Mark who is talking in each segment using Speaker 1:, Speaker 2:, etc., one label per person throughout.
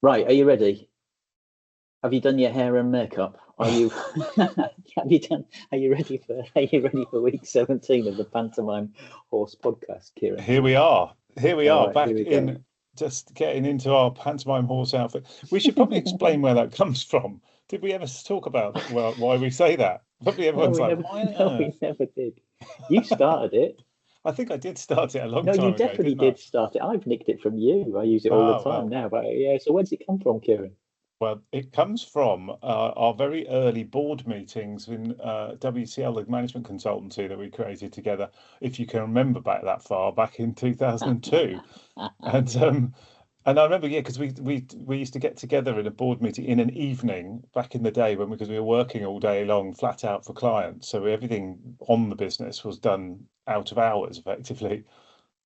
Speaker 1: Right, are you ready? Have you done your hair and makeup? Are you have you done are you ready for week 17 of the Pantomime Horse podcast, Kieron?
Speaker 2: Here we are.
Speaker 1: All right,
Speaker 2: Back
Speaker 1: here we
Speaker 2: in,
Speaker 1: go.
Speaker 2: just getting into our pantomime horse outfit. We should probably explain where that comes from. Did we ever talk about that? Well, why we say that? Probably
Speaker 1: No,
Speaker 2: everyone's
Speaker 1: we
Speaker 2: like,
Speaker 1: never
Speaker 2: why on
Speaker 1: no, we
Speaker 2: earth?
Speaker 1: never did. You started it.
Speaker 2: I think I did start it a long
Speaker 1: No, you
Speaker 2: time ago,
Speaker 1: definitely
Speaker 2: didn't I?
Speaker 1: did start it. I've nicked it from you. I use it all the
Speaker 2: Oh,
Speaker 1: time
Speaker 2: well.
Speaker 1: now. But yeah, so where's it come from, Kieron?
Speaker 2: Well, it comes from our very early board meetings in WCL, the management consultancy that we created together, if you can remember back that far, back in 2002. And I remember, yeah, because we used to get together in a board meeting in an evening back in the day because we were working all day long, flat out for clients. So everything on the business was done out of hours, effectively.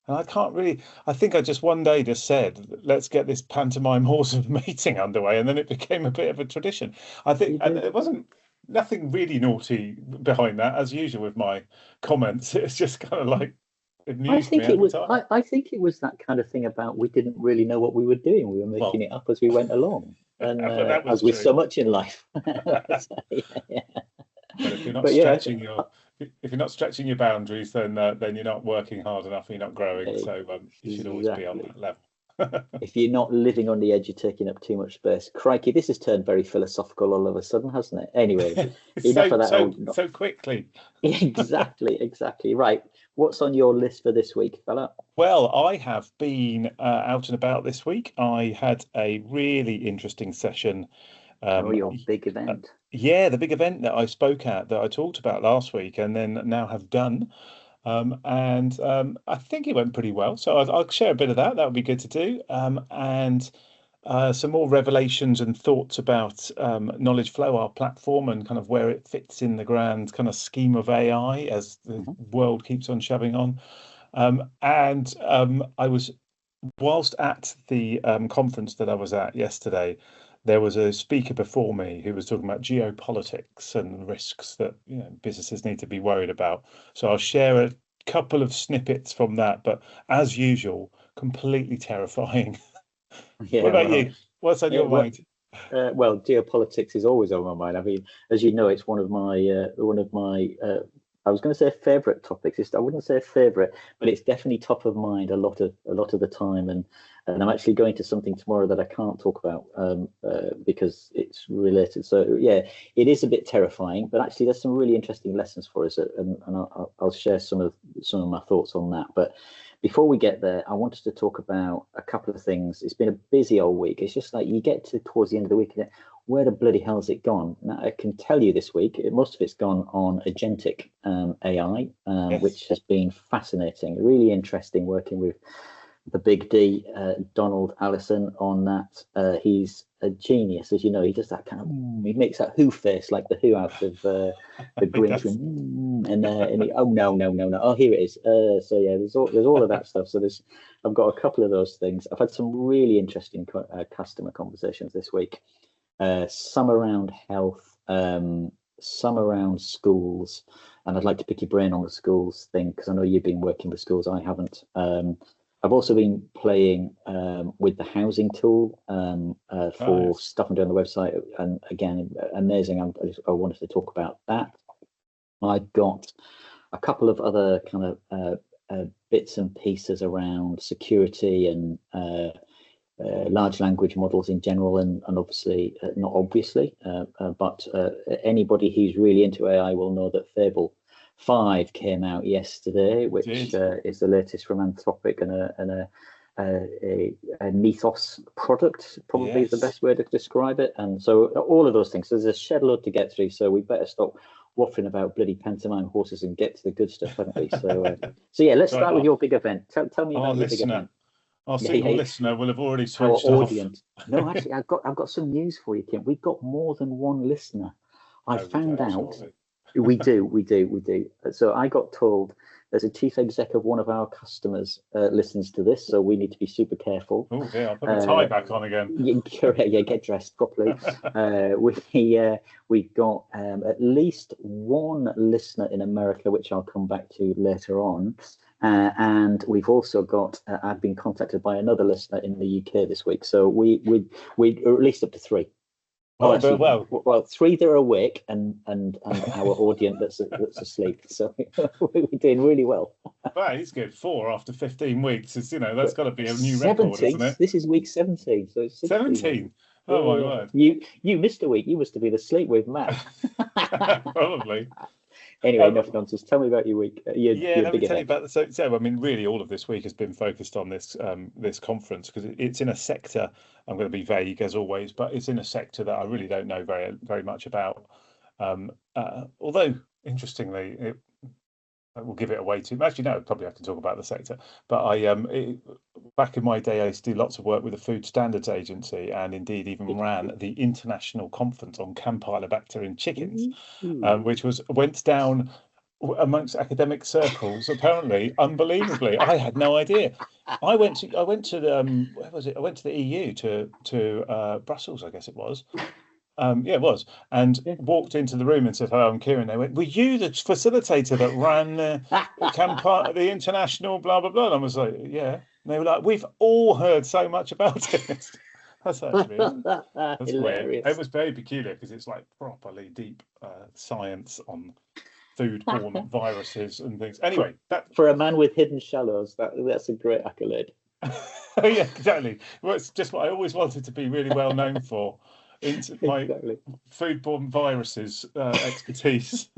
Speaker 2: And I think I just one day just said, let's get this pantomime horse of meeting underway. And then it became a bit of a tradition. I think, and it wasn't nothing really naughty behind that, as usual with my comments. It's just kind of like, it
Speaker 1: I
Speaker 2: amused me
Speaker 1: think it
Speaker 2: every
Speaker 1: was.
Speaker 2: time.
Speaker 1: I think it was that kind of thing about we didn't really know what we were doing. We were making
Speaker 2: Well,
Speaker 1: it up as we went along, and
Speaker 2: but that was
Speaker 1: as with
Speaker 2: true.
Speaker 1: so much in life. So, yeah.
Speaker 2: But if you're not
Speaker 1: But yeah,
Speaker 2: if you're not stretching your boundaries, then you're not working hard enough. You're not growing. So you should always be on
Speaker 1: exactly.
Speaker 2: that level.
Speaker 1: If you're not living on the edge, you're taking up too much space. Crikey, this has turned very philosophical all of a sudden, hasn't it? Anyway, enough of that.
Speaker 2: So quickly.
Speaker 1: Exactly. Right. What's on your list for this week, fella?
Speaker 2: Well, I have been out and about this week. I had a really interesting session.
Speaker 1: Your big event.
Speaker 2: Yeah, the big event that I spoke at, that I talked about last week, and then now have done. I think it went pretty well. So I'll share a bit of that. That would be good to do. And some more revelations and thoughts about Knowledge Flow, our platform, and kind of where it fits in the grand kind of scheme of AI as the world keeps on shoving on. I was, whilst at the conference that I was at yesterday, there was a speaker before me who was talking about geopolitics and risks that businesses need to be worried about. So I'll share a couple of snippets from that, but as usual, completely terrifying.
Speaker 1: Yeah,
Speaker 2: What about you? What's on your mind?
Speaker 1: Well, geopolitics is always on my mind. I mean, as you know, it's one of my I was going to say favorite topics. I wouldn't say favorite, but it's definitely top of mind a lot of the time. And I'm actually going to something tomorrow that I can't talk about because it's related. So yeah, it is a bit terrifying, but actually there's some really interesting lessons for us, and I'll share some of my thoughts on that. But before we get there, I wanted to talk about a couple of things. It's been a busy old week. It's just like you get towards the end of the week and where the bloody hell's it gone? Now, I can tell you this week, most of it's gone on Agentic AI,
Speaker 2: Yes.
Speaker 1: which has been fascinating, really interesting working with the big D, Donald Allison, on that. He's a genius, as you know. He does that kind of, he makes that Who face, like the Who out of the Grinch, and he, oh no, oh here it is. So yeah, there's all of that stuff. So I've got a couple of those things. I've had some really interesting customer conversations this week. Some around health, some around schools, and I'd like to pick your brain on the schools thing because I know you've been working with schools. I haven't. I've also been playing with the housing tool for stuff I'm doing on the website, and again, amazing. I wanted to talk about that. I've got a couple of other kind of bits and pieces around security and large language models in general, and obviously not obviously, but anybody who's really into AI will know that Fable 5 came out yesterday, which is the latest from Anthropic and a Mythos product, probably is the best way to describe it. And so all of those things. So there's a shed load to get through. So we better stop waffling about bloody pantomime horses and get to the good stuff, haven't we? So yeah, let's start with your big event. Tell me about your big event.
Speaker 2: Our single listener will have already switched off.
Speaker 1: No, actually, I've got some news for you, Kim. We've got more than one listener. I found out. We do. So I got told there's a chief exec of one of our customers listens to this, so we need to be super careful.
Speaker 2: Oh yeah, I'll put my tie back on again.
Speaker 1: Correct. Yeah, get dressed properly. We got at least one listener in America, which I'll come back to later on. And we've also got, I've been contacted by another listener in the UK this week. So we or at least up to 3.
Speaker 2: Oh, actually, well,
Speaker 1: 3 that are awake and our audience that's asleep. So we're doing really well.
Speaker 2: That is good. 4 after 15 weeks is, that's got to be a new record, isn't it?
Speaker 1: This is week 17, so it's
Speaker 2: 17. Oh my word!
Speaker 1: You missed a week. You must have been asleep with Matt.
Speaker 2: Probably.
Speaker 1: Anyway, enough nonsense. Tell me about your week.
Speaker 2: Let me tell you about the. So I mean, really, all of this week has been focused on this this conference because it's in a sector. I'm going to be vague as always, but it's in a sector that I really don't know very much about. Although interestingly, I will give it away too much. Actually, no, probably I can talk about the sector. But back in my day, I used to do lots of work with the Food Standards Agency, and indeed even ran the international conference on Campylobacter in chickens, which went down amongst academic circles. Apparently, unbelievably, I had no idea. I went to where was it? I went to the EU to Brussels, I guess it was. It was, and walked into the room and said, "Hello, I'm Kieron." They went, "Were you the facilitator that ran the international blah blah blah?" And I was like, "Yeah." And they were like, "We've all heard so much about it." That's actually that's weird. It was very peculiar because it's like properly deep science on foodborne viruses and things. Anyway,
Speaker 1: for a man with hidden shallows, that's a great accolade.
Speaker 2: Oh yeah, exactly. Well, it's just what I always wanted to be really well known for. Into my foodborne viruses expertise.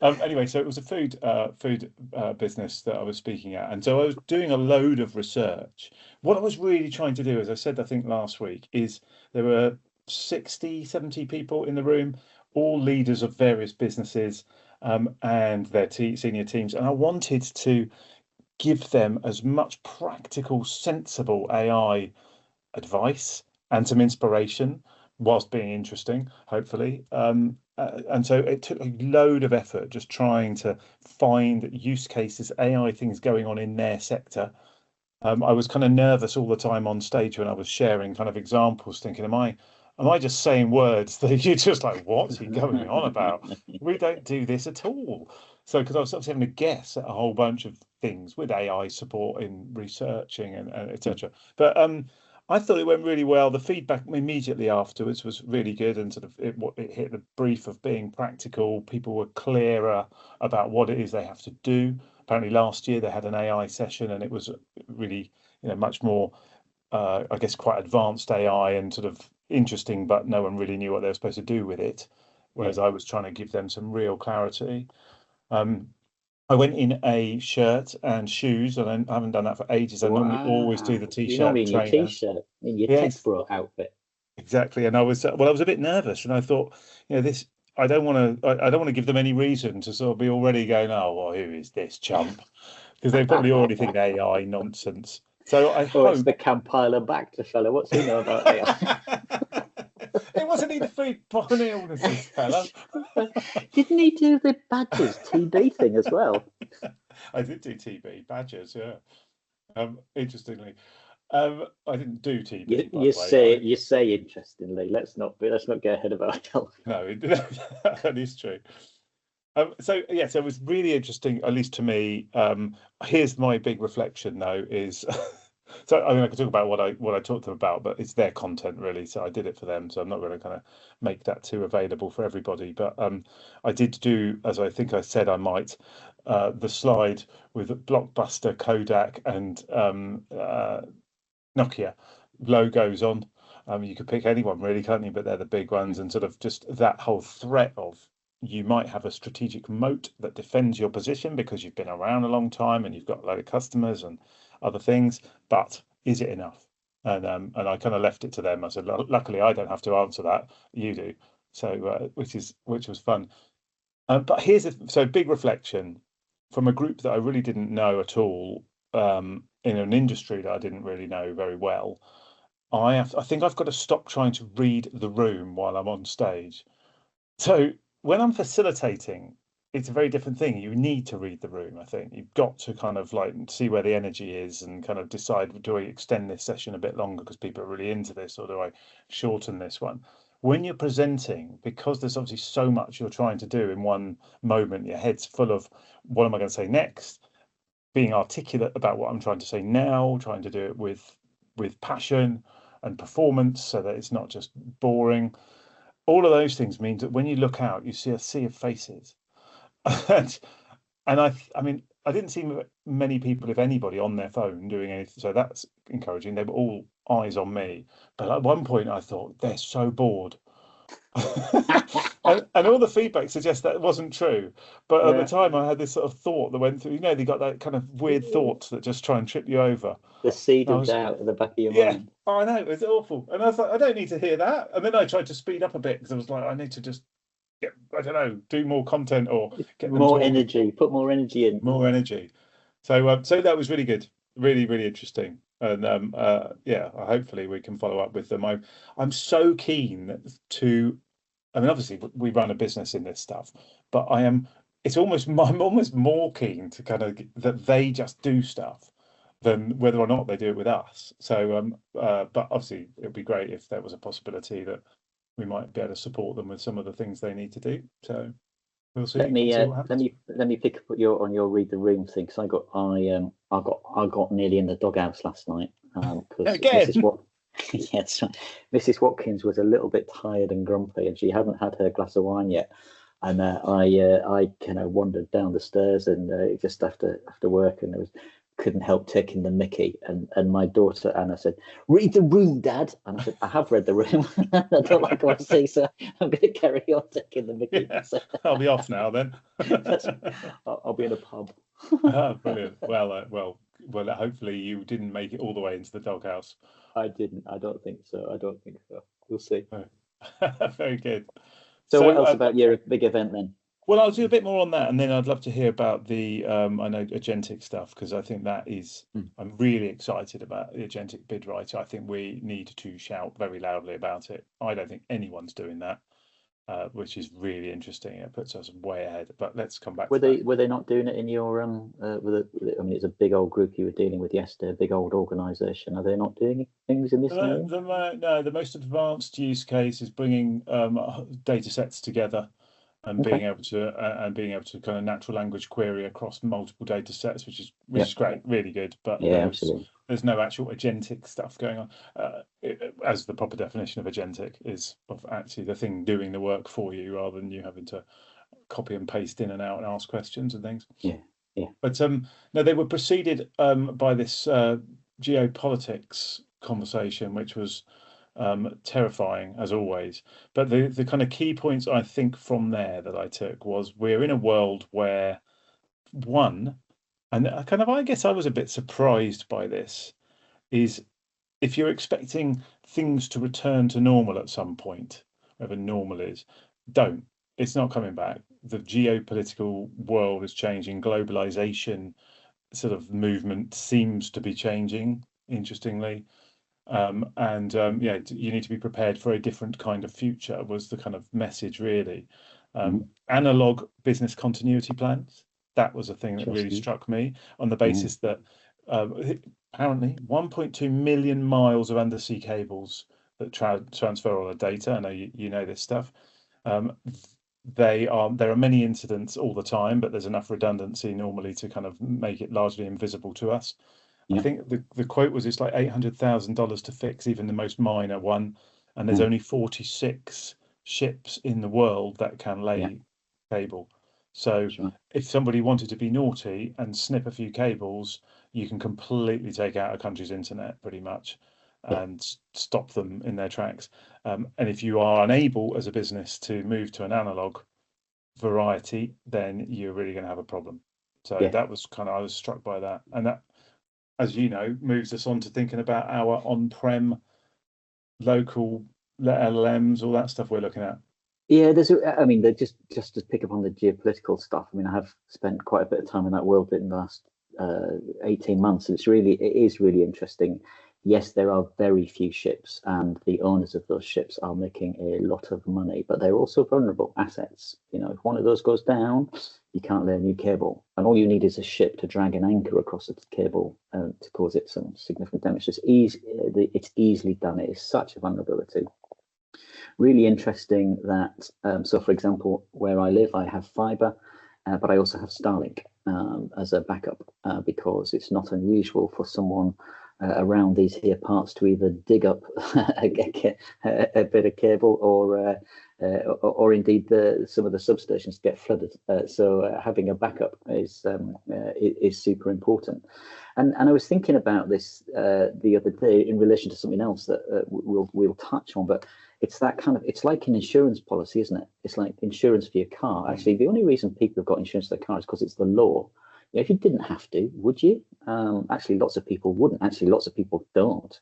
Speaker 2: Anyway, so it was a food business that I was speaking at, and so I was doing a load of research. What I was really trying to do, as I said, I think last week, is there were 60, 70 people in the room, all leaders of various businesses and their senior teams, and I wanted to give them as much practical, sensible AI advice and some inspiration whilst being interesting, hopefully. And so it took a load of effort just trying to find use cases, AI things going on in their sector. I was kind of nervous all the time on stage when I was sharing kind of examples, thinking, am I just saying words that you're just like, what's he going on about? We don't do this at all. So because I was sort of having to guess at a whole bunch of things with AI support in researching and etc. But I thought it went really well. The feedback immediately afterwards was really good, and sort of it hit the brief of being practical. People were clearer about what it is they have to do. Apparently, last year they had an AI session, and it was really, much more, I guess, quite advanced AI and sort of interesting, but no one really knew what they were supposed to do with it. Whereas I was trying to give them some real clarity. I went in a shirt and shoes, and I haven't done that for ages. I normally always do the t-shirt.
Speaker 1: You're in your t-shirt, in your tech bro outfit.
Speaker 2: Exactly, and I was a bit nervous, and I thought, this. I don't want to give them any reason to sort of be already going, oh, well, who is this chump? Because they probably already think AI nonsense. So I hope
Speaker 1: it's the Campylobacter fella. What's he know about AI?
Speaker 2: It wasn't he the foodborne illnesses fella?
Speaker 1: Didn't he do the badgers TB thing as well?
Speaker 2: I did do TB badgers, yeah. Interestingly, I didn't do TB.
Speaker 1: You say interestingly. Let's not get ahead of ourselves.
Speaker 2: No, that is true. So it was really interesting, at least to me. Here's my big reflection, though, is. So I mean, I could talk about what I talked to them about, but it's their content really. So I did it for them. So I'm not going to kind of make that too available for everybody. But I did do, as I think I said I might, the slide with Blockbuster, Kodak, and Nokia logos on. You could pick anyone really, can't you? But they're the big ones, and sort of just that whole threat of you might have a strategic moat that defends your position because you've been around a long time and you've got a load of customers and other things, but is it enough? And I kind of left it to them. I said, luckily I don't have to answer that, you do. So which was fun. But here's so big reflection from a group that I really didn't know at all, in an industry that I didn't really know very well. I think I've got to stop trying to read the room while I'm on stage. So when I'm facilitating, it's a very different thing. You need to read the room. I think you've got to kind of like see where the energy is and kind of decide, do I extend this session a bit longer because people are really into this, or do I shorten this one? when you're presenting, because there's obviously so much you're trying to do in one moment, your head's full of what am I going to say next, being articulate about what I'm trying to say now, trying to do it with passion and performance so that it's not just boring. All of those things mean that when you look out, you see a sea of faces. and I mean, I didn't see many people, if anybody, on their phone doing anything. So that's encouraging. They were all eyes on me. But at one point I thought, they're so bored. and all the feedback suggests that wasn't true. But at the time I had this sort of thought that went through, you know, they got that kind of weird thoughts that just try and trip you over.
Speaker 1: The seed of doubt at the back of your mind.
Speaker 2: I know, it was awful. And I was like, I don't need to hear that. And then I tried to speed up a bit because I was like, I need to just get, I don't know, do more content or get
Speaker 1: more energy, put more energy in.
Speaker 2: More energy. So so that was really good. Really, really interesting. And yeah, hopefully we can follow up with them. I'm so keen to, I mean, obviously we run a business in this stuff, but I'm almost more keen to kind of that they just do stuff than whether or not they do it with us. So but obviously it would be great if there was a possibility that we might be able to support them with some of the things they need to do. So we'll see.
Speaker 1: Let me pick up on your read the room thing, because I got nearly in the doghouse last night because Mrs. Watkins was a little bit tired and grumpy, and she hadn't had her glass of wine yet. And I kind of wandered down the stairs and just after work, and couldn't help taking the mickey. And my daughter Anna said, "Read the room, Dad." And I said, "I have read the room." I don't like what I see, so I'm going to carry on taking the mickey.
Speaker 2: Yeah, I'll be off now then.
Speaker 1: I'll be in a pub.
Speaker 2: Brilliant. Well, hopefully you didn't make it all the way into the doghouse.
Speaker 1: I didn't. I don't think so. We'll see.
Speaker 2: Very good.
Speaker 1: So what else about your big event then?
Speaker 2: Well, I'll do a bit more on that, and then I'd love to hear about the I know Agentic stuff, because I think that is I'm really excited about the Agentic Bid Writer. I think we need to shout very loudly about it. I don't think anyone's doing that, which is really interesting. It puts us way ahead. But let's come back.
Speaker 1: Were they not doing it in your I mean, it's a big old group you were dealing with yesterday, a big old organisation. Are they not doing things in this area?
Speaker 2: No, the most advanced use case is bringing data sets together. And being able to kind of natural language query across multiple data sets, which is great, really good. But there's no actual agentic stuff going on, as the proper definition of agentic is of actually the thing doing the work for you, rather than you having to copy and paste in and out and ask questions and things.
Speaker 1: Yeah.
Speaker 2: But no, they were preceded by this geopolitics conversation, which was terrifying as always. But the kind of key points I think from there that I took was, we're in a world where I guess I was a bit surprised by this, is if you're expecting things to return to normal at some point, whatever normal is, it's not coming back. The geopolitical world is changing. Globalization sort of movement seems to be changing, interestingly. You need to be prepared for a different kind of future, was the kind of message, really. Analog business continuity plans, that was a thing that really struck me, on the basis that apparently 1.2 million miles of undersea cables that transfer all the data. I know you know this stuff. There are many incidents all the time, but there's enough redundancy normally to kind of make it largely invisible to us. I think the quote was, it's like $800,000 to fix even the most minor one, and there's only 46 ships in the world that can lay cable. So if somebody wanted to be naughty and snip a few cables, you can completely take out a country's internet pretty much and stop them in their tracks. And if you are unable as a business to move to an analog variety, then you're really going to have a problem. So that was I was struck by that. And that, as you know, moves us on to thinking about our on-prem local LLMs, all that stuff we're looking at.
Speaker 1: Yeah, just to pick up on the geopolitical stuff. I mean, I have spent quite a bit of time in that world in the last 18 months, and it is really interesting. Yes, there are very few ships, and the owners of those ships are making a lot of money, but they're also vulnerable assets. You know, if one of those goes down, you can't lay a new cable, and all you need is a ship to drag an anchor across the cable to cause it some significant damage. It's easily done. It is such a vulnerability. Really interesting that, so for example, where I live, I have fiber, but I also have Starlink as a backup because it's not unusual for someone around these here parts to either dig up a bit of cable or indeed some of the substations get flooded. So having a backup is super important. And I was thinking about this the other day in relation to something else that we'll touch on, but it's that kind of, it's like an insurance policy, isn't it? It's like insurance for your car. Actually, the only reason people have got insurance for their car is because it's the law. Yeah, if you didn't have to, would you? Actually, lots of people wouldn't. Actually, lots of people don't.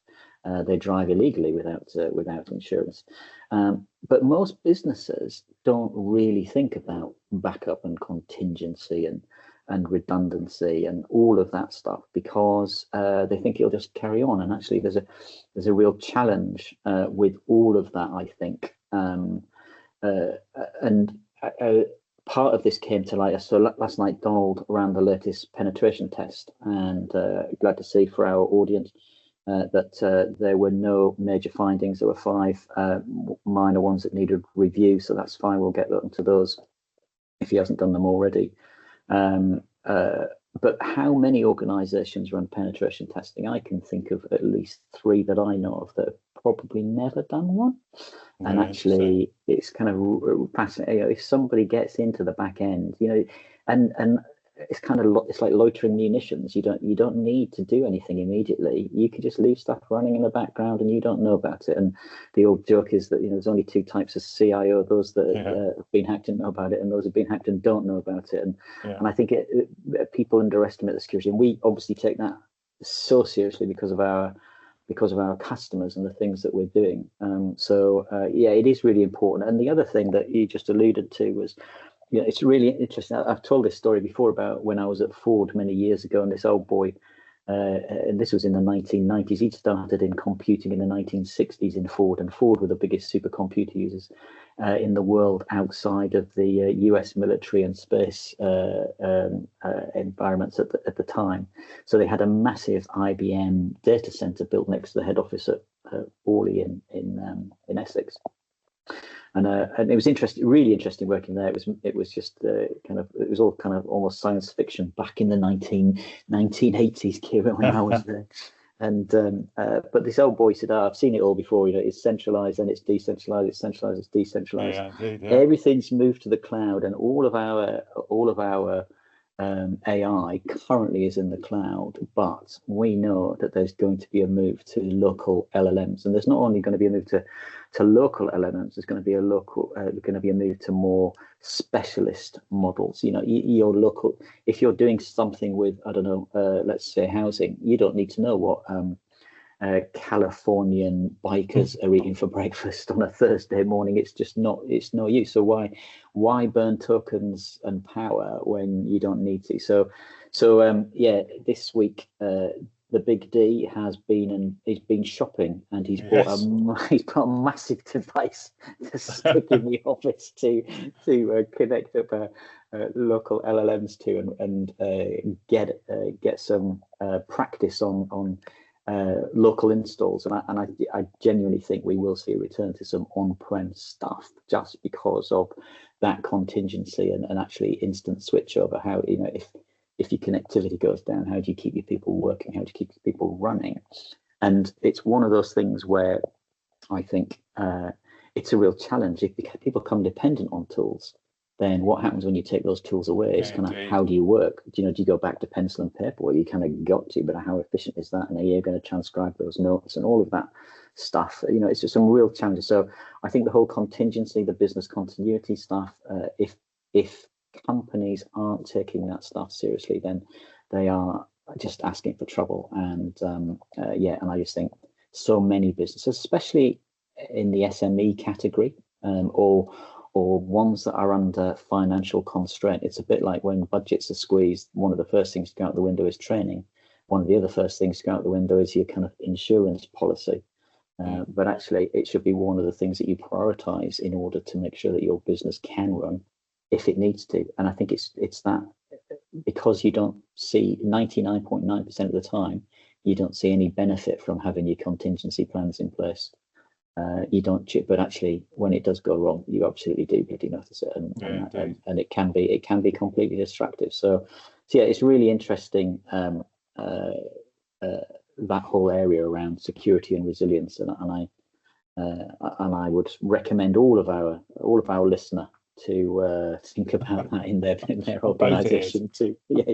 Speaker 1: They drive illegally without insurance. But most businesses don't really think about backup and contingency and redundancy and all of that stuff because they think it'll just carry on. And actually, there's a real challenge with all of that, I think. Part of this came to light. So last night, Donald ran the latest penetration test, and glad to see for our audience that there were no major findings. There were 5 minor ones that needed review, so that's fine. We'll get into those if he hasn't done them already. But how many organizations run penetration testing? I can think of at least 3 that I know of that have probably never done one. And actually, it's kind of fascinating. If somebody gets into the back end, and it's kind of, it's like loitering munitions. You don't need to do anything immediately. You can just leave stuff running in the background and you don't know about it. And the old joke is that there's only 2 types of CIO: those that have been hacked and know about it, and those who've been hacked and don't know about it. And I think people underestimate the security, and we obviously take that so seriously because of our customers and the things that we're doing. Yeah, it is really important. And the other thing that you just alluded to was, it's really interesting. I've told this story before about when I was at Ford many years ago, and this old boy, and this was in the 1990s. He'd started in computing in the 1960s in Ford, and Ford were the biggest supercomputer users in the world outside of the US military and space environments at the time. So they had a massive IBM data center built next to the head office at Orley in Essex. And it was really interesting working there. It was just it was all kind of almost science fiction back in the 1980s, Kieron, when I was there. And but this old boy said, I've seen it all before. It's centralized and it's decentralized. It's centralized, it's decentralized. Yeah. Everything's moved to the cloud, and all of our AI currently is in the cloud, but we know that there's going to be a move to local LLMs, and there's not only going to be a move to local LLMs, there's going to be a move to more specialist models. Your local, if you're doing something with, I don't know, let's say housing, you don't need to know what Californian bikers are eating for breakfast on a Thursday morning. It's no use. So why burn tokens and power when you don't need to? So yeah, this week the big D has been shopping, and he's bought a massive device to stick in the office to connect up local LLMs to and get some practice on local installs. And I genuinely think we will see a return to some on-prem stuff just because of that contingency and actually instant switchover. How, if your connectivity goes down, how do you keep your people working? How do you keep your people running? And it's one of those things where I think it's a real challenge. If people become dependent on tools, then what happens when you take those tools away? It's kind of, how do you work? Do you go back to pencil and paper? Well, you kind of got to, but how efficient is that? And are you going to transcribe those notes and all of that stuff? It's just some real challenges. So I think the whole contingency, the business continuity stuff, if companies aren't taking that stuff seriously, then they are just asking for trouble. And and I just think so many businesses, especially in the SME category, or ones that are under financial constraint. It's a bit like when budgets are squeezed, one of the first things to go out the window is training. One of the other first things to go out the window is your kind of insurance policy. But actually, it should be one of the things that you prioritize in order to make sure that your business can run if it needs to. And I think it's that, because you don't see 99.9% of the time, you don't see any benefit from having your contingency plans in place. You don't chip, but actually, when it does go wrong, you absolutely do bloody notice it, and it can be completely distractive. So yeah, it's really interesting, that whole area around security and resilience, and I would recommend all of our listener to think about that in their organisation too. Yeah.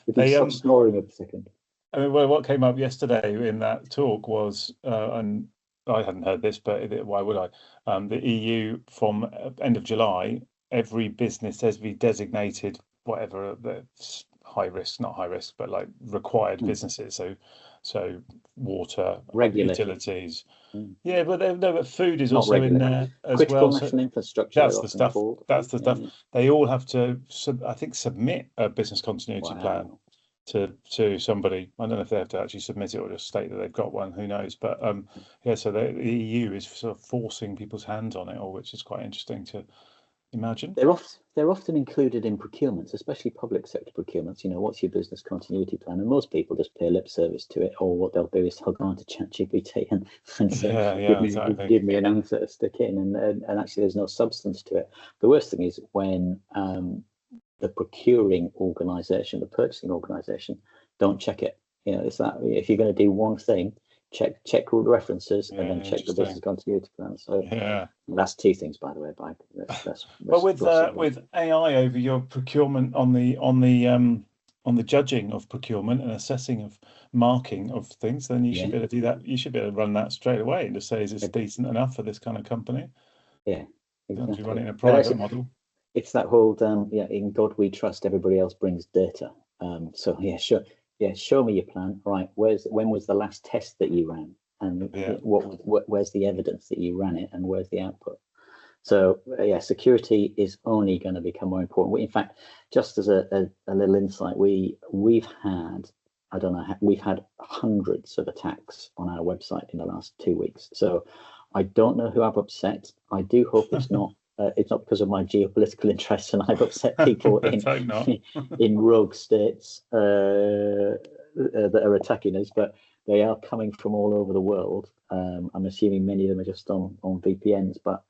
Speaker 1: If you stop snoring a second.
Speaker 2: I mean, well, what came up yesterday in that talk was, and I hadn't heard this, but why would I? The EU from end of July, every business has to be designated whatever the high risk, not high risk, but like required businesses. So water, utilities. Yeah, but food is also in there as
Speaker 1: critical
Speaker 2: well.
Speaker 1: National infrastructure.
Speaker 2: That's the stuff. That's the stuff. They all have to, I think, submit a business continuity plan to somebody. I don't know if they have to actually submit it or just state that they've got one. Who knows? But so the EU is sort of forcing people's hands on it, which is quite interesting to imagine.
Speaker 1: They're often included in procurements, especially public sector procurements. What's your business continuity plan? And most people just pay lip service to it, or what they'll do is they'll go onto ChatGPT and say, give me an answer to stick in, and actually there's no substance to it. The worst thing is when the procuring organisation, the purchasing organisation, don't check it. It's that if you're going to do one thing, check all the references and then check the business continuity plan. So that's two things, by the way.
Speaker 2: But with AI over your procurement on the judging of procurement and assessing of marking of things, then you should be able to do that. You should be able to run that straight away and just say, is this decent enough for this kind of company?
Speaker 1: Yeah, exactly.
Speaker 2: You're running a private model.
Speaker 1: It's that whole in God we trust, everybody else brings data. So sure. Yeah, show me your plan. Right, when was the last test that you ran, and where's the evidence that you ran it, and where's the output? So security is only going to become more important. In fact, just as a little insight, we've had hundreds of attacks on our website in the last 2 weeks. So I don't know who I've upset. I do hope it's not. It's not because of my geopolitical interests, and I've upset people in rogue states that are attacking us, but they are coming from all over the world. I'm assuming many of them are just on VPNs, but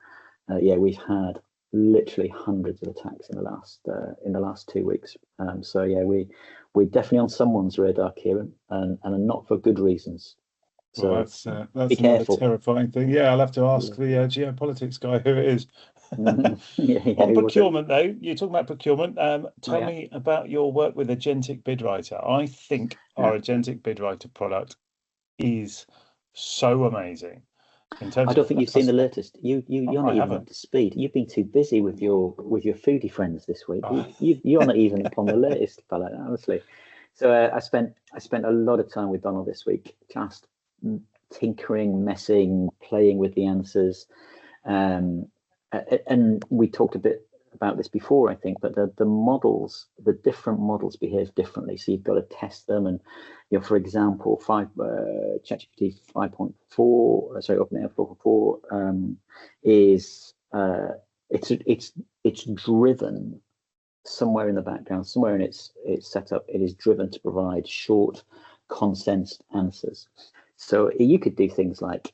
Speaker 1: we've had literally hundreds of attacks in the last 2 weeks. We're definitely on someone's radar, Kieron, and not for good reasons.
Speaker 2: So that's another terrifying thing. Yeah, I'll have to ask the geopolitics guy who it is. On procurement, though, you're talking about procurement. Tell me about your work with Agentic Bid Writer. I think our Agentic Bid Writer product is so amazing.
Speaker 1: I don't think you've seen the latest. You're not even up to speed. You've been too busy with your foodie friends this week. You're not even up on the latest, fella, honestly. So I spent a lot of time with Donald this week, just tinkering, messing, playing with the answers. And we talked a bit about this before, I think, but the different models behave differently. So you've got to test them, and for example, ChatGPT 5.4, OpenAI 4.4 is it's driven somewhere in the background, somewhere in its setup. It is driven to provide short, condensed answers. So you could do things like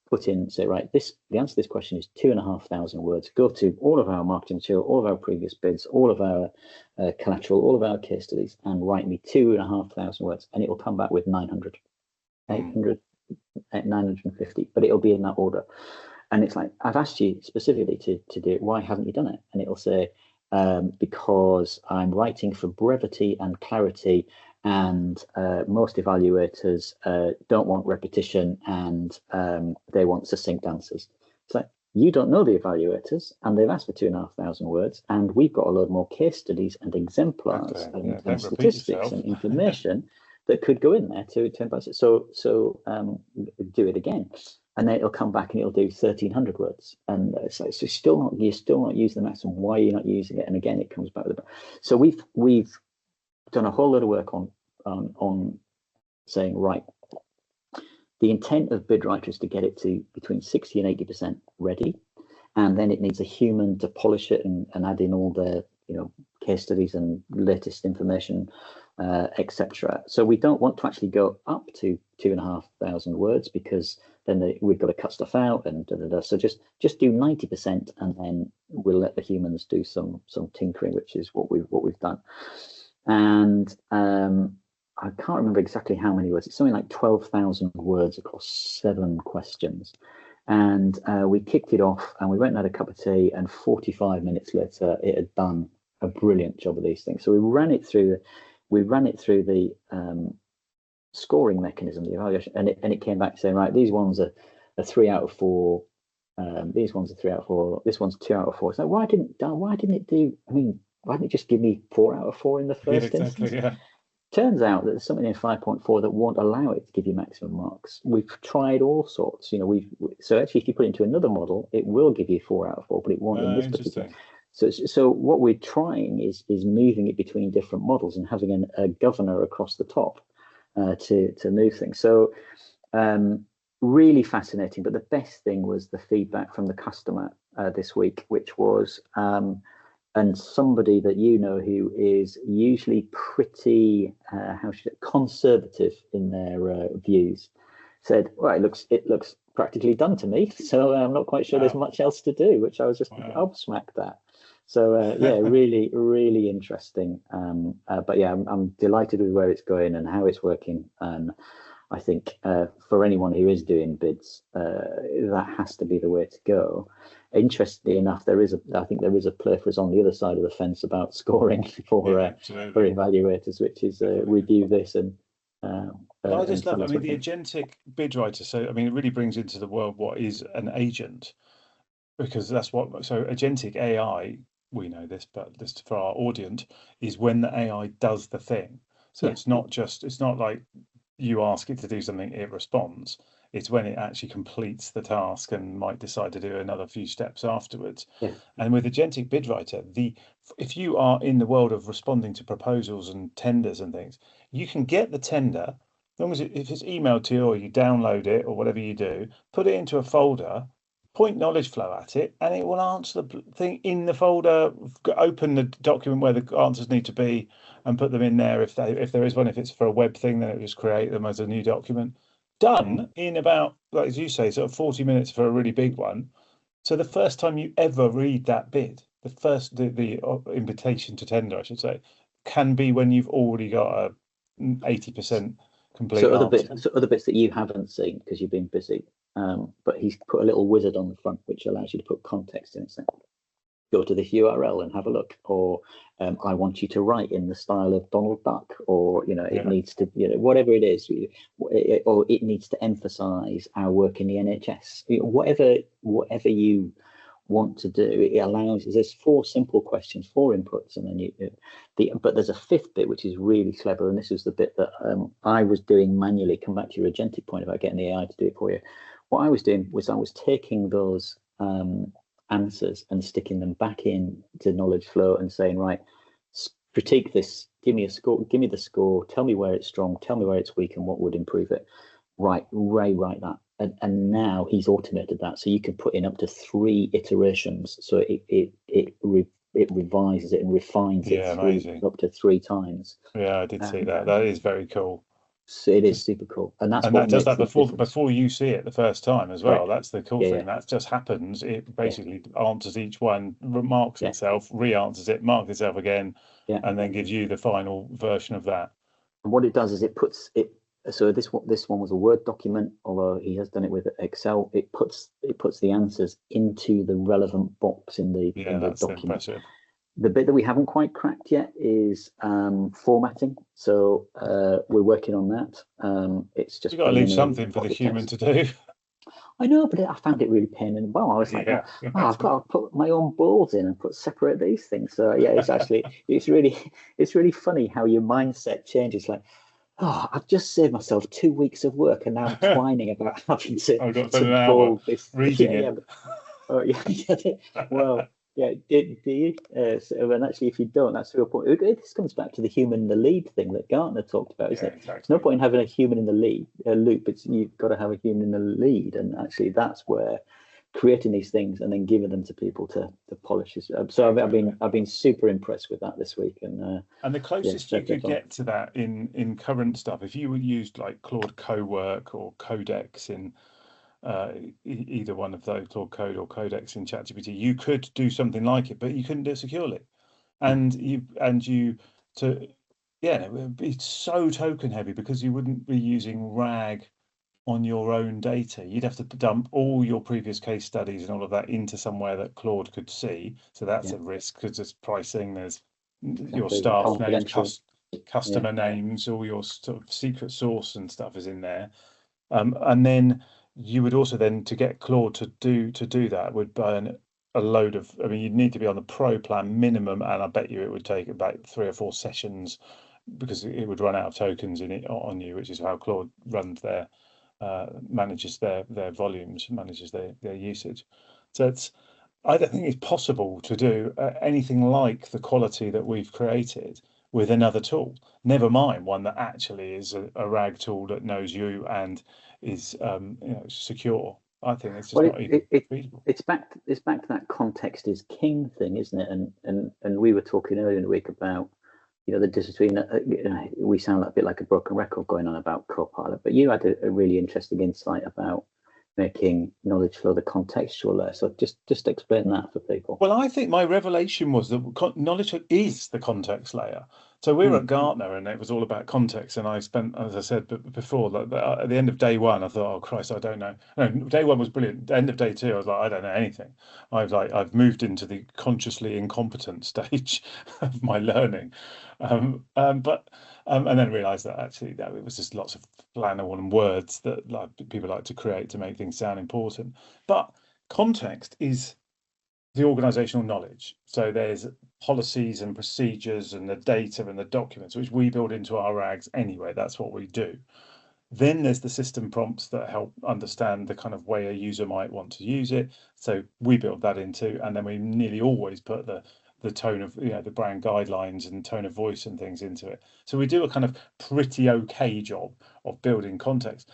Speaker 1: put in, say, right, the answer to this question is 2,500 words. Go to all of our marketing material, all of our previous bids, all of our collateral, all of our case studies, and write me 2,500 words, and it will come back with 900, 800, 950, but it'll be in that order. And it's like, I've asked you specifically to do it. Why haven't you done it? And it'll say, because I'm writing for brevity and clarity, and most evaluators don't want repetition, and they want succinct answers. It's like, you don't know the evaluators, and they've asked for 2,500 words, and we've got a lot more case studies and exemplars and statistics and information that could go in there to advise it. So do it again, and then it'll come back and it'll do 1,300 words, and it's like, so you're still not using the maximum. Why are you not using it? And again, it comes back with so we've done a whole lot of work on saying, right, the intent of bid writer is to get it to between 60 and 80% ready, and then it needs a human to polish it and add in all the case studies and latest information etc. So we don't want to actually go up to 2,500 words, because then we've got to cut stuff out and da, da, da. So just do 90%, and then we'll let the humans do some tinkering, which is what we've done. And I can't remember exactly how many words. It's something like 12,000 words across 7 questions. And we kicked it off, and we went and had a cup of tea, and 45 minutes later, it had done a brilliant job of these things. So we ran it through the scoring mechanism, the evaluation, and it came back saying, right, these ones are 3 out of 4. These ones are 3 out of 4. This one's 2 out of 4. So why didn't it do? I mean, why didn't it just give me 4 out of 4 in the first instance?
Speaker 2: Yeah.
Speaker 1: Turns out that there's something in 5.4 that won't allow it to give you maximum marks. We've tried all sorts. So actually, if you put it into another model, it will give you 4 out of 4, but it won't in this particular. So what we're trying is moving it between different models and having a governor across the top to move things. So really fascinating. But the best thing was the feedback from the customer this week, which was and somebody that who is usually pretty conservative in their views, said, well, it looks practically done to me, so I'm not quite sure there's much else to do, which I was just gobsmacked at. So really, really interesting. But yeah, I'm delighted with where it's going and how it's working. And I think for anyone who is doing bids, that has to be the way to go. Interestingly enough, I think there is a play for us on the other side of the fence about scoring for evaluators, which is we do this and.
Speaker 2: I just love it. I mean, the Agentic Bid Writer. So I mean, it really brings into the world what is an agent, because that's what. So agentic AI, we know this, but just for our audience, is when the AI does the thing. So it's not like you ask it to do something, it responds. It's when it actually completes the task and might decide to do another few steps afterwards.
Speaker 1: Yeah.
Speaker 2: And with Agentic Bid Writer, if you are in the world of responding to proposals and tenders and things, you can get the tender, as long as if it's emailed to you or you download it or whatever you do, put it into a folder, point knowledge flow at it, and it will answer the thing in the folder. Open the document where the answers need to be and put them in there. If there is one, if it's for a web thing, then it will just create them as a new document. Done in about, like as you say, sort of 40 minutes for a really big one. So the first time you ever read that bid, the invitation to tender, I should say, can be when you've already got a 80% complete.
Speaker 1: So other bits that you haven't seen because you've been busy. But he's put a little wizard on the front which allows you to put context in it. So go to this URL and have a look, or I want you to write in the style of Donald Duck, or it needs to, whatever it is, or it needs to emphasize our work in the NHS. Whatever you want to do, it allows. There's 4 simple questions, 4 inputs, and then but there's a 5th bit which is really clever, and this is the bit that I was doing manually. Come back to your agentic point about getting the AI to do it for you. What I was doing was I was taking those answers and sticking them back in to knowledge flow and saying, right, critique this, give me a score, give me the score, tell me where it's strong, tell me where it's weak and what would improve it. Right, write that. And now he's automated that, so you can put in up to 3 iterations, so it revises it and refines it up to 3 times.
Speaker 2: I did see that is very cool.
Speaker 1: So it is super cool, and that
Speaker 2: does that before you see it the first time as well. Right. That's the cool thing.
Speaker 1: Yeah.
Speaker 2: That just happens. It basically answers each one, remarks itself, re-answers it, marks itself again, and then gives you the final version of that.
Speaker 1: And what it does is it puts it. So this one was a Word document, although he has done it with Excel. It puts the answers into the relevant box in the document.
Speaker 2: Impressive.
Speaker 1: The bit that we haven't quite cracked yet is formatting. So we're working on that. It's just,
Speaker 2: you've got to leave something for the human to do.
Speaker 1: I know, but I found it really pain in the bum. I was like, I've got to put my own balls in and separate these things. So yeah, it's actually it's really funny how your mindset changes. Like, I've just saved myself 2 weeks of work, and now I'm whining about having to ball this.
Speaker 2: Reading it.
Speaker 1: Well. Yeah, do you? And actually, if you don't, that's the real point. This comes back to the human in the lead thing that Gartner talked about, isn't it?
Speaker 2: Exactly.
Speaker 1: There's no point in having a human in the loop. You've got to have a human in the lead, and actually, that's where creating these things and then giving them to people to polish. So I've been super impressed with that this week, and
Speaker 2: the closest you could get to that in current stuff, if you would used like Claude Cowork or Codex in either one of those, Claude Code or Codex in ChatGPT, you could do something like it, but you couldn't do it securely. It's so token heavy because you wouldn't be using RAG on your own data. You'd have to dump all your previous case studies and all of that into somewhere that Claude could see. So that's a risk because there's pricing, there's your staff names, customer names, all your sort of secret source and stuff is in there. And then you would also then, to get Claude to do that, would burn a load of, I mean, you'd need to be on the pro plan minimum, and I bet you it would take about 3 or 4 sessions because it would run out of tokens on you, which is how Claude runs their manages their volumes, manages their usage. So I don't think it's possible to do anything like the quality that we've created with another tool, never mind one that actually is a RAG tool that knows you and is secure. I think it's just not even feasible.
Speaker 1: It's back to that context is king thing, isn't it? And we were talking earlier in the week about the difference between we sound a bit like a broken record going on about Copilot, but you had a really interesting insight about making knowledge flow the contextual layer. So just explain that for people.
Speaker 2: Well, I think my revelation was that knowledge is the context layer. So we were at Gartner and it was all about context. And I spent, as I said before, at the end of day one, I thought, oh Christ, I don't know. No, day one was brilliant. The end of day two, I was like, I don't know anything. I've moved into the consciously incompetent stage of my learning. And then realized that actually that it was just lots of flannel and words that people like to create to make things sound important. But context is the organizational knowledge. So there's policies and procedures and the data and the documents, which we build into our RAGs anyway. That's what we do. Then there's the system prompts that help understand the kind of way a user might want to use it. So we build that into, and then we nearly always put the tone of the brand guidelines and tone of voice and things into it. So we do a kind of pretty okay job of building context.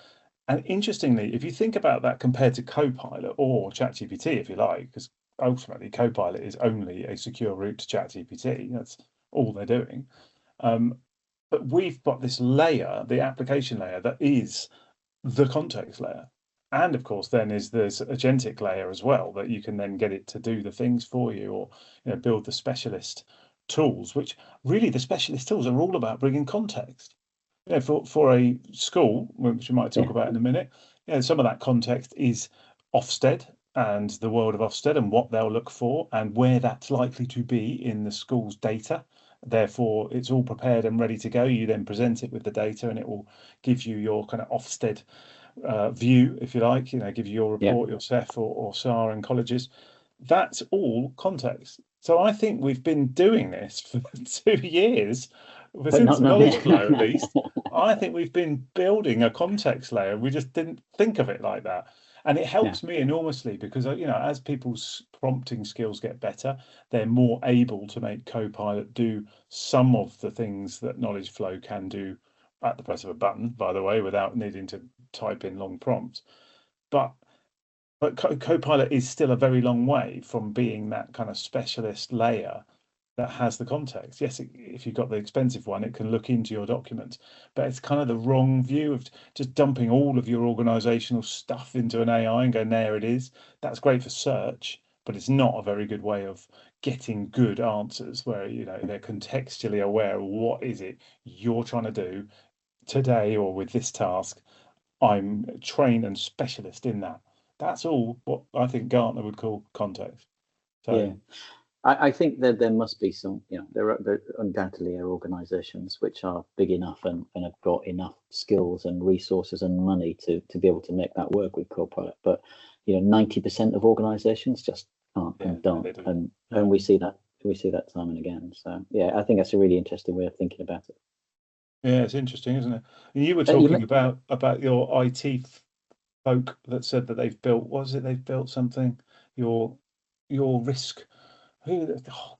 Speaker 2: And interestingly, if you think about that compared to Copilot or ChatGPT, if you like, because ultimately Copilot is only a secure route to ChatGPT, that's all they're doing. But we've got this layer, the application layer, that is the context layer. And of course, then is this agentic layer as well, that you can then get it to do the things for you, or build the specialist tools, which really the specialist tools are all about bringing context. For a school, which we might talk about in a minute, some of that context is Ofsted and the world of Ofsted and what they'll look for and where that's likely to be in the school's data. Therefore, it's all prepared and ready to go. You then present it with the data and it will give you your kind of Ofsted view, if you like, give you your report, your CEF or SAR in colleges. That's all context. So I think we've been doing this for 2 years, since knowledge flow at least. I think we've been building a context layer. We just didn't think of it like that. And it helps me enormously because, as people's prompting skills get better, they're more able to make Copilot do some of the things that knowledge flow can do at the press of a button, by the way, without needing to type in long prompts. But Copilot is still a very long way from being that kind of specialist layer that has the context. Yes, if you've got the expensive one, it can look into your documents, but it's kind of the wrong view of just dumping all of your organizational stuff into an AI and going, there it is. That's great for search, but it's not a very good way of getting good answers where, they're contextually aware of what is it you're trying to do today or with this task. I'm trained and specialist in that. That's all what I think Gartner would call context. So
Speaker 1: I think that there must be some, there undoubtedly are organizations which are big enough and have got enough skills and resources and money to be able to make that work with Copilot. But, 90% of organizations just can't and don't. And we see that time and again. So, I think that's a really interesting way of thinking about it.
Speaker 2: Yeah, it's interesting, isn't it? And you were talking about your IT folk that said that they've built, they've built something, your risk.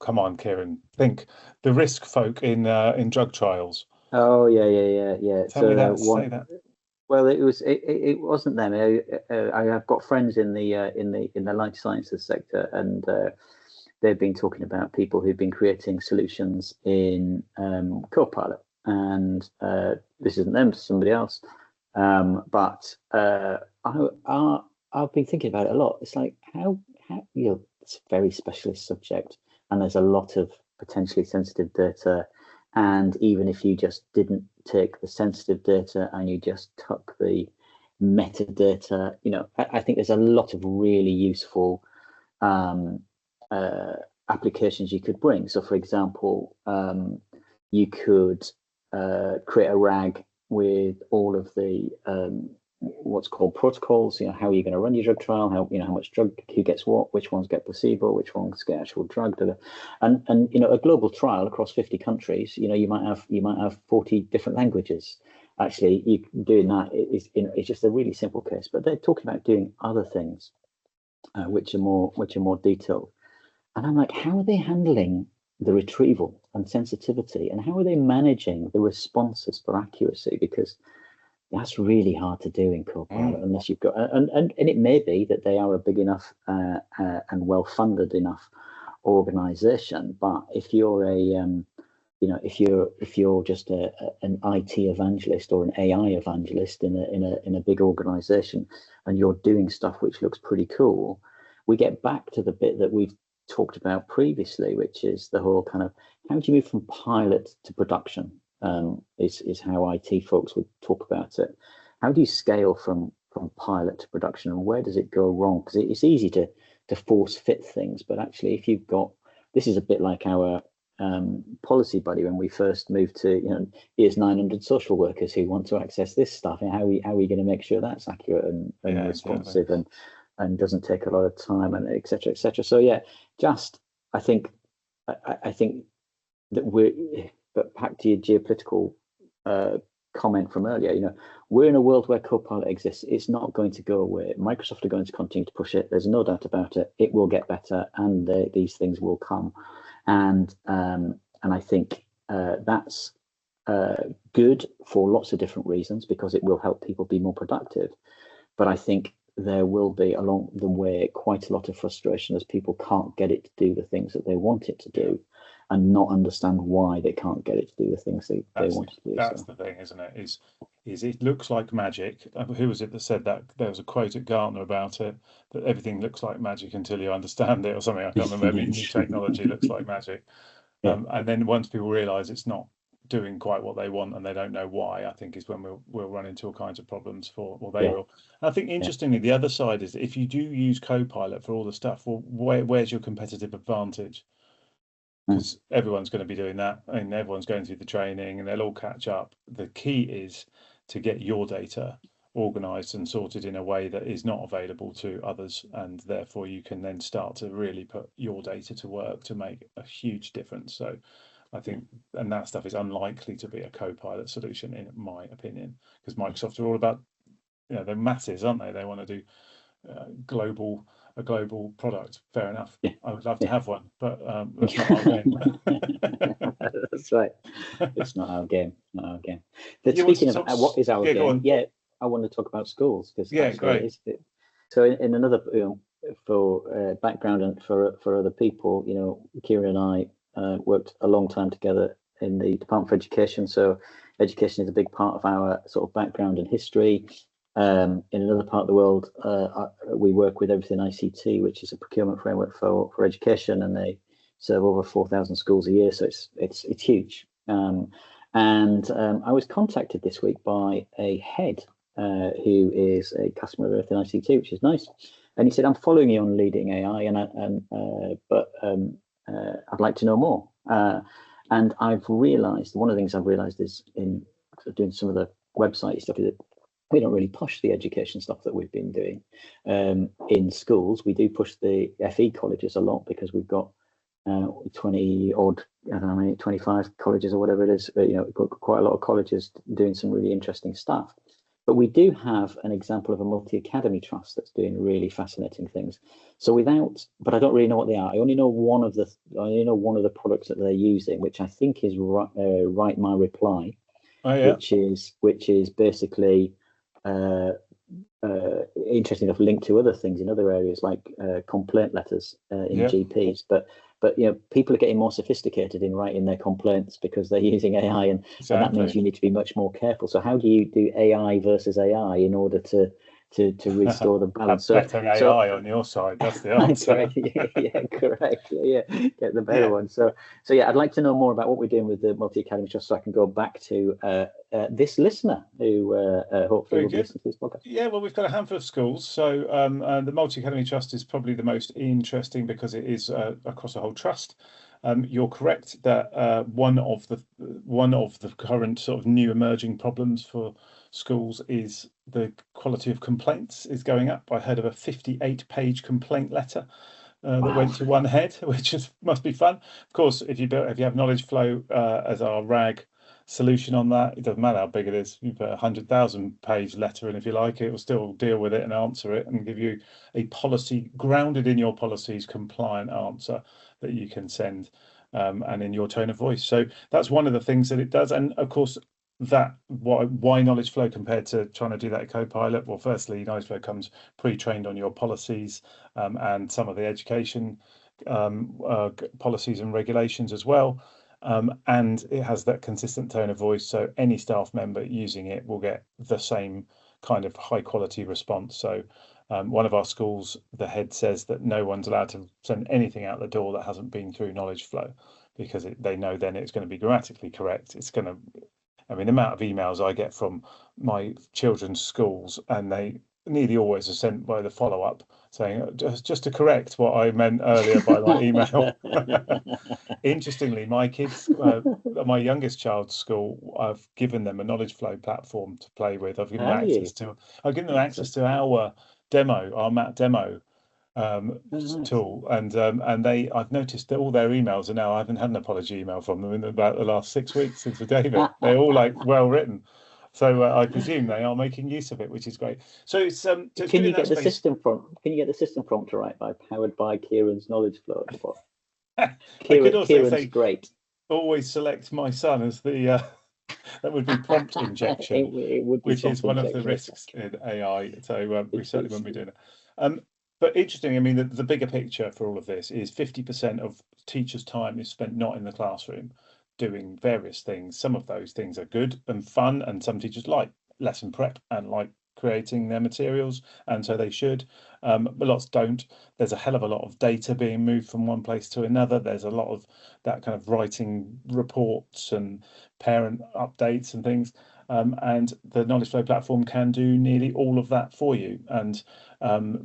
Speaker 2: Come on, Kieron, think the risk folk in drug trials.
Speaker 1: Oh yeah.
Speaker 2: Tell me that. Say that.
Speaker 1: Well, it wasn't them. I've got friends in the life sciences sector, and they've been talking about people who've been creating solutions in Copilot, and this isn't them, it's somebody else. But I've been thinking about it a lot. It's like how it's a very specialist subject, and there's a lot of potentially sensitive data. And even if you just didn't take the sensitive data and you just took the metadata, I think there's a lot of really useful applications you could bring. So, for example, you could create a RAG with all of the what's called protocols. How are you going to run your drug trial? How much drug, who gets what, which ones get placebo, which ones get actual drug, and a global trial across 50 countries. You might have 40 different languages. Actually, you doing that is it's just a really simple case. But they're talking about doing other things, which are more detailed. And I'm like, how are they handling the retrieval and sensitivity, and how are they managing the responses for accuracy? Because that's really hard to do in Copilot unless you've got, and it may be that they are a big enough and well-funded enough organization. But if you're if you're just an IT evangelist or an AI evangelist in a big organization, and you're doing stuff which looks pretty cool, we get back to the bit that we've talked about previously, which is the whole kind of, how do you move from pilot to production? Is how IT folks would talk about it. How do you scale from pilot to production, and where does it go wrong? Because it's easy to force fit things, but actually, if you've got, this is a bit like our policy buddy when we first moved to, here's 900 social workers who want to access this stuff, and how are we going to make sure that's accurate and responsive, and doesn't take a lot of time, and et cetera, et cetera. So yeah, I think that but back to your geopolitical comment from earlier, we're in a world where Copilot exists. It's not going to go away. Microsoft are going to continue to push it. There's no doubt about it. It will get better, and these things will come. And I think that's good for lots of different reasons, because it will help people be more productive. But I think there will be along the way quite a lot of frustration as people can't get it to do the things that they want it to do, and not understand why they can't get it to do the things they want it to do.
Speaker 2: That's the thing, isn't it? Is it looks like magic. Who was it that said that? There was a quote at Gartner about it, that everything looks like magic until you understand it, or something. I can't remember. Maybe new technology looks like magic. And then once people realise it's not doing quite what they want and they don't know why, I think is when we'll run into all kinds of problems will. And I think interestingly, the other side is that if you do use Copilot for all the stuff, well, where's your competitive advantage? Because everyone's going to be doing that, and everyone's going through the training, and they'll all catch up. The key is to get your data organized and sorted in a way that is not available to others, and therefore you can then start to really put your data to work to make a huge difference. So I think, and that stuff is unlikely to be a Copilot solution, in my opinion, because Microsoft are all about, they're masses, aren't they? They want to do a global product. Fair enough. I would love to have one, but that's not our game.
Speaker 1: That's right. It's not our game. But speaking of what is our game, I want to talk about schools, because great. So in another, for background and for other people, Kieron and I worked a long time together in the Department for Education. So education is a big part of our sort of background and history. In another part of the world, we work with Everything ICT, which is a procurement framework for education, and they serve over 4,000 schools a year. So it's huge. And I was contacted this week by a head who is a customer of Everything ICT, which is nice. And he said, "I'm following you on leading AI, but I'd like to know more." And I've realised, one of the things I've realised is in doing some of the website stuff, is that we don't really push the education stuff that we've been doing in schools. We do push the FE colleges a lot, because we've got 20 odd, 25 colleges or whatever it is. We've got quite a lot of colleges doing some really interesting stuff. But we do have an example of a multi-academy trust that's doing really fascinating things. So but I don't really know what they are. I only know one of the products that they're using, which I think is Write My Reply, which is basically interesting enough, linked to other things in other areas like complaint letters in
Speaker 2: Yeah,
Speaker 1: GPs. But people are getting more sophisticated in writing their complaints because they're using AI, and that means
Speaker 2: exactly.
Speaker 1: you need to be much more careful. So how do you do AI versus AI in order to restore the balance?
Speaker 2: Have better
Speaker 1: So
Speaker 2: AI on your side. That's the
Speaker 1: that's
Speaker 2: answer.
Speaker 1: right. Yeah, correct. Yeah, get the better
Speaker 2: Yeah.
Speaker 1: one. So yeah, I'd like to know more about what we're doing with the Multi Academy Trust, so I can go back to this listener who hopefully
Speaker 2: Very
Speaker 1: will be
Speaker 2: good.
Speaker 1: listening to this podcast.
Speaker 2: Yeah, well, we've got a handful of schools. So the Multi Academy Trust is probably the most interesting because it is across a whole trust. You're correct that one of the current sort of new emerging problems for schools is the quality of complaints is going up. I heard of a 58-page complaint letter that
Speaker 1: Wow.
Speaker 2: went to one head, which must be fun. Of course, if you have knowledge flow as our RAG solution on that, it doesn't matter how big it is. You put 100,000-page letter in, if you like, it will still deal with it and answer it and give you a policy grounded in your policies compliant answer that you can send and in your tone of voice. So that's one of the things that it does. And of course, that why knowledge flow compared to trying to do that Copilot? Well, firstly, knowledge flow comes pre-trained on your policies and some of the education policies and regulations as well. And it has that consistent tone of voice, so any staff member using it will get the same kind of high quality response. So one of our schools, the head says that no one's allowed to send anything out the door that hasn't been through knowledge flow, because they know then it's going to be grammatically correct. It's going to, I mean, the amount of emails I get from my children's schools, and they nearly always are sent by the follow-up saying, just to correct what I meant earlier by my email. Interestingly, my kids, my youngest child's school, I've given them a knowledge flow platform to play with. I've given them
Speaker 1: Have you?
Speaker 2: access to our demo, our MAT demo
Speaker 1: Nice.
Speaker 2: tool, and I've noticed that all their emails are now. I haven't had an apology email from them in about the last 6 weeks since we gave it. They're all like well written, so I presume they are making use of it, which is great. So it's
Speaker 1: Can
Speaker 2: good in
Speaker 1: you
Speaker 2: that
Speaker 1: get the
Speaker 2: space.
Speaker 1: system prompt? Can you get the system prompt to write powered by Kieron's knowledge flow?
Speaker 2: I could also
Speaker 1: Kieron's
Speaker 2: say
Speaker 1: great.
Speaker 2: always select my son as the that would be prompt injection,
Speaker 1: It would be
Speaker 2: which is
Speaker 1: prompt
Speaker 2: one of the
Speaker 1: injection,
Speaker 2: risks
Speaker 1: exactly.
Speaker 2: in AI. So we certainly won't be doing it. But interesting, I mean, the bigger picture for all of this is 50% of teachers' time is spent not in the classroom doing various things. Some of those things are good and fun, and some teachers like lesson prep and like creating their materials, and so they should. But lots don't. There's a hell of a lot of data being moved from one place to another. There's a lot of that kind of writing reports and parent updates and things. And the knowledge flow platform can do nearly all of that for you. And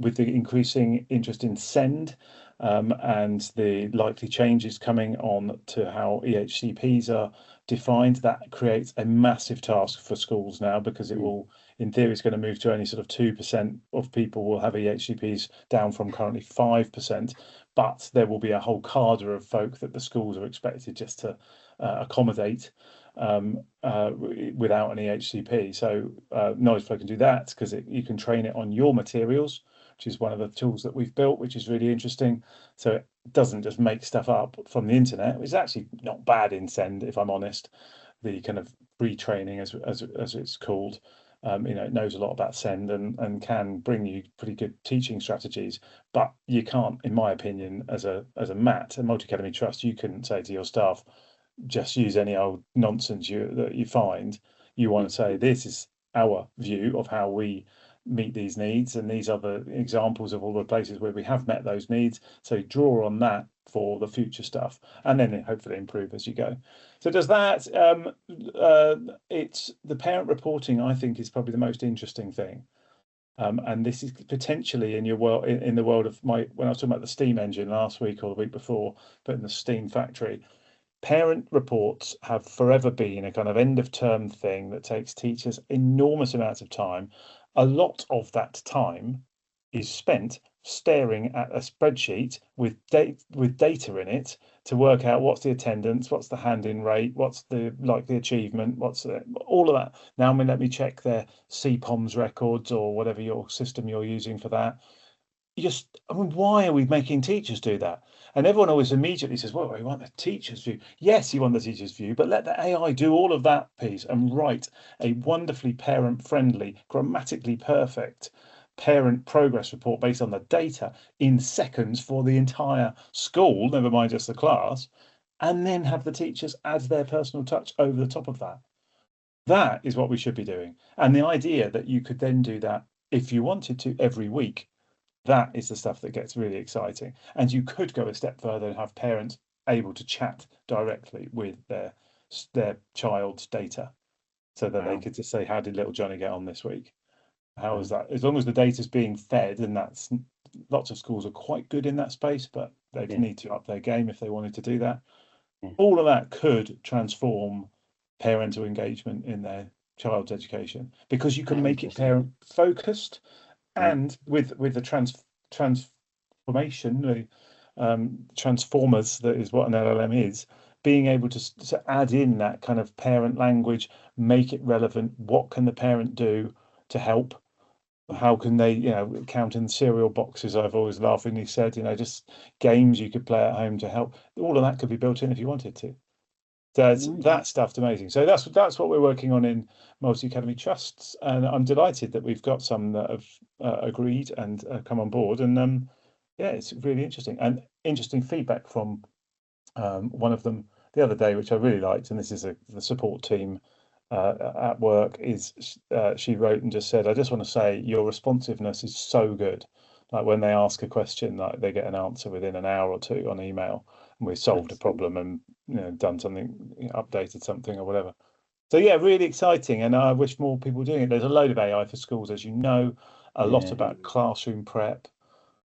Speaker 2: with the increasing interest in send and the likely changes coming on to how EHCPs are defined, that creates a massive task for schools now, because it will, in theory, it's going to move to only sort of 2% of people will have EHCPs, down from currently 5%. But there will be a whole cadre of folk that the schools are expected just to accommodate without an EHCP. So knowledge flow can do that because you can train it on your materials, which is one of the tools that we've built, which is really interesting. So it doesn't just make stuff up from the internet. It's actually not bad in Send, if I'm honest. The kind of pre-training, as it's called, it knows a lot about Send and can bring you pretty good teaching strategies. But you can't, in my opinion, as a MAT, a Multi Academy Trust, you couldn't say to your staff, just use any old nonsense that you find. You want to say, this is our view of how we meet these needs, and these are the examples of all the places where we have met those needs. So draw on that for the future stuff, and then hopefully improve as you go. So does that. It's the parent reporting, I think, is probably the most interesting thing. And this is potentially in your world, in the world of when I was talking about the steam engine last week or the week before, but in the steam factory, parent reports have forever been a kind of end of term thing that takes teachers enormous amounts of time. A lot of that time is spent staring at a spreadsheet with data in it to work out what's the attendance, what's the hand-in rate, what's the likely achievement, what's all of that. Now, let me check their CPOMS records or whatever your system you're using for that. I mean, why are we making teachers do that? And everyone always immediately says, well, we want the teacher's view. Yes, you want the teacher's view, but let the AI do all of that piece and write a wonderfully parent-friendly, grammatically perfect parent progress report based on the data in seconds for the entire school, never mind just the class, and then have the teachers add their personal touch over the top of that. That is what we should be doing. And the idea that you could then do that if you wanted to every week, that is the stuff that gets really exciting. And you could go a step further and have parents able to chat directly with their child's data, so that they could just say, how did little Johnny get on this week? How is that? As long as the data's being fed, and that's, lots of schools are quite good in that space, but they need to up their game if they wanted to do that. All of that could transform parental engagement in their child's education, because you can make it parent focused, and with the transformation, the transformers, that is what an LLM is, being able to add in that kind of parent language, make it relevant. What can the parent do to help? How can they, count in cereal boxes, I've always laughingly said, just games you could play at home to help. All of that could be built in if you wanted to. So that stuff's amazing. So that's what we're working on in multi-academy trusts, and I'm delighted that we've got some that have agreed and come on board. And it's really interesting, and interesting feedback from one of them the other day, which I really liked. And this is the support team at work. She wrote and just said, I just want to say your responsiveness is so good. Like when they ask a question, like they get an answer within an hour or two on email, and we've solved a problem and done something, updated something or whatever. So yeah, really exciting, and I wish more people were doing it. There's a load of AI for schools, as you know, a lot about classroom prep.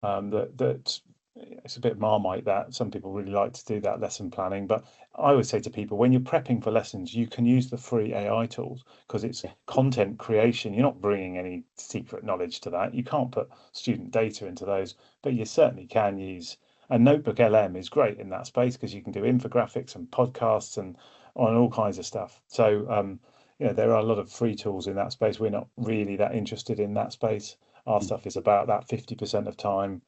Speaker 2: That it's a bit Marmite, that some people really like to do that lesson planning, but I always say to people, when you're prepping for lessons, you can use the free AI tools, because it's content creation. You're not bringing any secret knowledge to that. You can't put student data into those, but you certainly can use. And Notebook LM is great in that space, because you can do infographics and podcasts and on all kinds of stuff. So there are a lot of free tools in that space. We're not really that interested in that space. Our stuff is about that 50% of time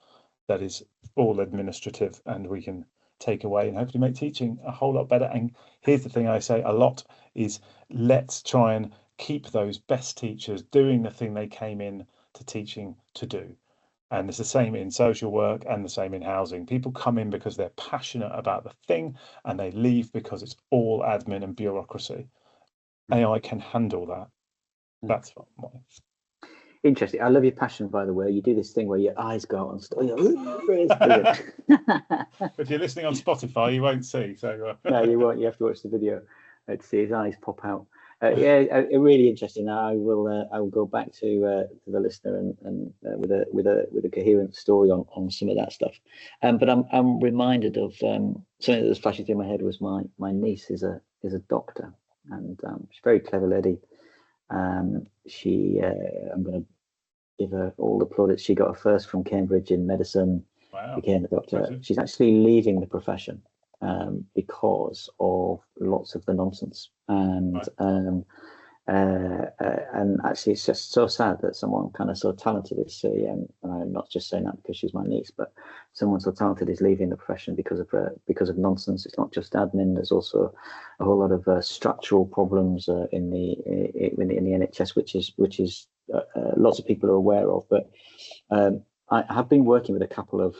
Speaker 2: that is all administrative, and we can take away and hopefully make teaching a whole lot better. And here's the thing I say a lot is, let's try and keep those best teachers doing the thing they came in to teaching to do. And it's the same in social work and the same in housing. People come in because they're passionate about the thing, and they leave because it's all admin and bureaucracy. AI can handle that. That's what
Speaker 1: Interesting. I love your passion, by the way. You do this thing where your eyes go out and stuff.
Speaker 2: If you're listening on Spotify, you won't see. So
Speaker 1: no, you won't. You have to watch the video to see his eyes pop out. Really interesting. I will go back to the listener and with a coherent story on some of that stuff. But I'm reminded of something that was flashing through my head. Was my niece is a doctor, and she's a very clever lady. I'm going to give her all the plaudits. She got her first from Cambridge in medicine.
Speaker 2: Wow.
Speaker 1: Became a doctor. She's actually leaving the profession because of lots of the nonsense, and actually it's just so sad that someone kind of so talented is and I'm not just saying that because she's my niece, but someone so talented is leaving the profession because of nonsense. It's not just admin. There's also a whole lot of structural problems in the NHS, which is lots of people are aware of. But I have been working with a couple of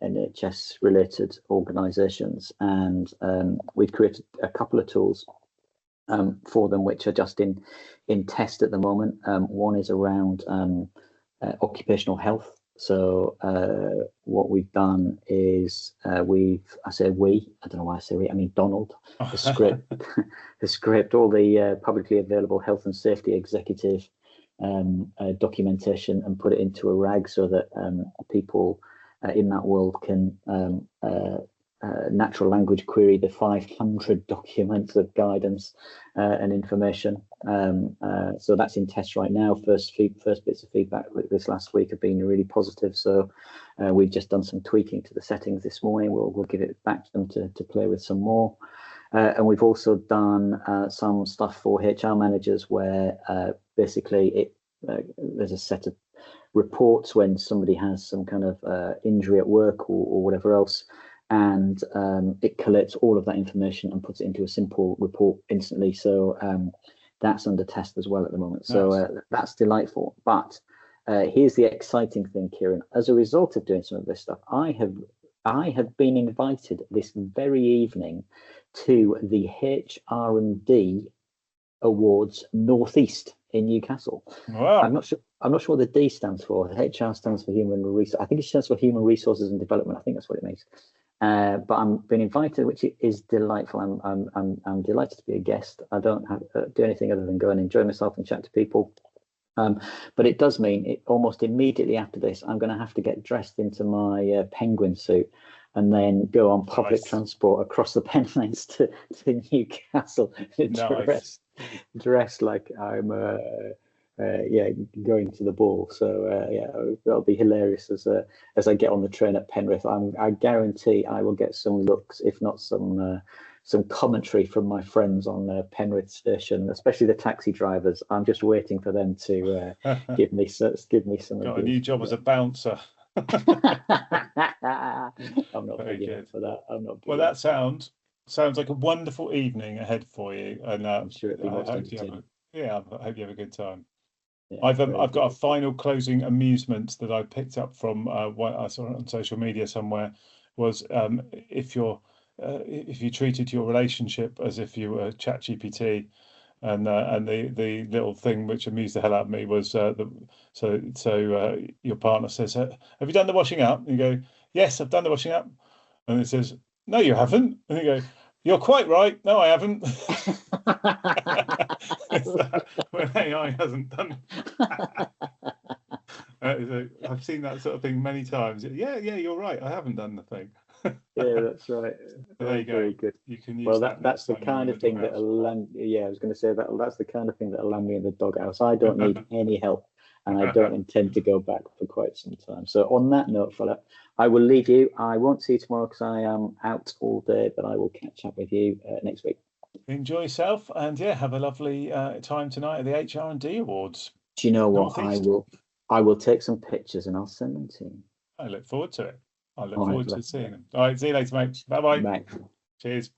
Speaker 1: NHS related organisations, and we've created a couple of tools for them, which are just in test at the moment. One is around occupational health. So what we've done is I don't know why I say we, I mean Donald, has scraped all the publicly available health and safety executive documentation and put it into a RAG, so that people in that world can natural language query the 500 documents of guidance and information. So that's in test right now. First bits of feedback this last week have been really positive. So we've just done some tweaking to the settings this morning. We'll give it back to them to play with some more. And we've also done some stuff for HR managers where basically there's a set of reports when somebody has some kind of injury at work or whatever else, and it collates all of that information and puts it into a simple report instantly. So that's under test as well at the moment. Nice. So that's delightful. But here's the exciting thing, Kieron. As a result of doing some of this stuff, I have been invited this very evening to the HR&D Awards Northeast in Newcastle.
Speaker 2: Wow.
Speaker 1: I'm not sure what the D stands for. HR stands for Human Resources. I think it stands for Human Resources and Development. I think that's what it means. But I'm been invited, which is delightful. I'm delighted to be a guest. I don't have do anything other than go and enjoy myself and chat to people. But it does mean almost immediately after this, I'm going to have to get dressed into my penguin suit and then go on public transport across the Pennines to Newcastle, dressed like I'm going to the ball. So that'll be hilarious as I get on the train at Penrith. I guarantee I will get some looks, if not some commentary from my friends on Penrith station, especially the taxi drivers. I'm just waiting for them to give me some.
Speaker 2: Got a new job as a bouncer.
Speaker 1: I'm not big enough for that. I'm not.
Speaker 2: Well, that sounds like a wonderful evening ahead for you, and I'm
Speaker 1: sure it'll be most entertaining.
Speaker 2: I hope you have a good time.
Speaker 1: Yeah,
Speaker 2: I've got a final closing amusement that I picked up from what I saw on social media somewhere. Was if you treated your relationship as if you were ChatGPT, and the little thing which amused the hell out of me was your partner says, "Have you done the washing up?" And you go, "Yes, I've done the washing up," and it says, "No, you haven't," and you go, "You're quite right. No, I haven't." When AI hasn't done. I've seen that sort of thing many times. Yeah, you're right. I haven't done the thing.
Speaker 1: Yeah, that's right.
Speaker 2: There you go.
Speaker 1: Very good.
Speaker 2: You can use
Speaker 1: that's the kind of thing that'll land. Yeah, I was going to say that's the kind of thing that'll land me in the doghouse. I don't need any help, and I don't intend to go back for quite some time. So on that note, Philip, I will leave you. I won't see you tomorrow because I am out all day, but I will catch up with you next week.
Speaker 2: Enjoy yourself, and have a lovely time tonight at the HR&D Awards.
Speaker 1: Do you know what? I will take some pictures and I'll send them to you.
Speaker 2: I look forward to it. I look forward to seeing them. All right, see you later, mate. Bye-bye.
Speaker 1: Bye.
Speaker 2: Cheers.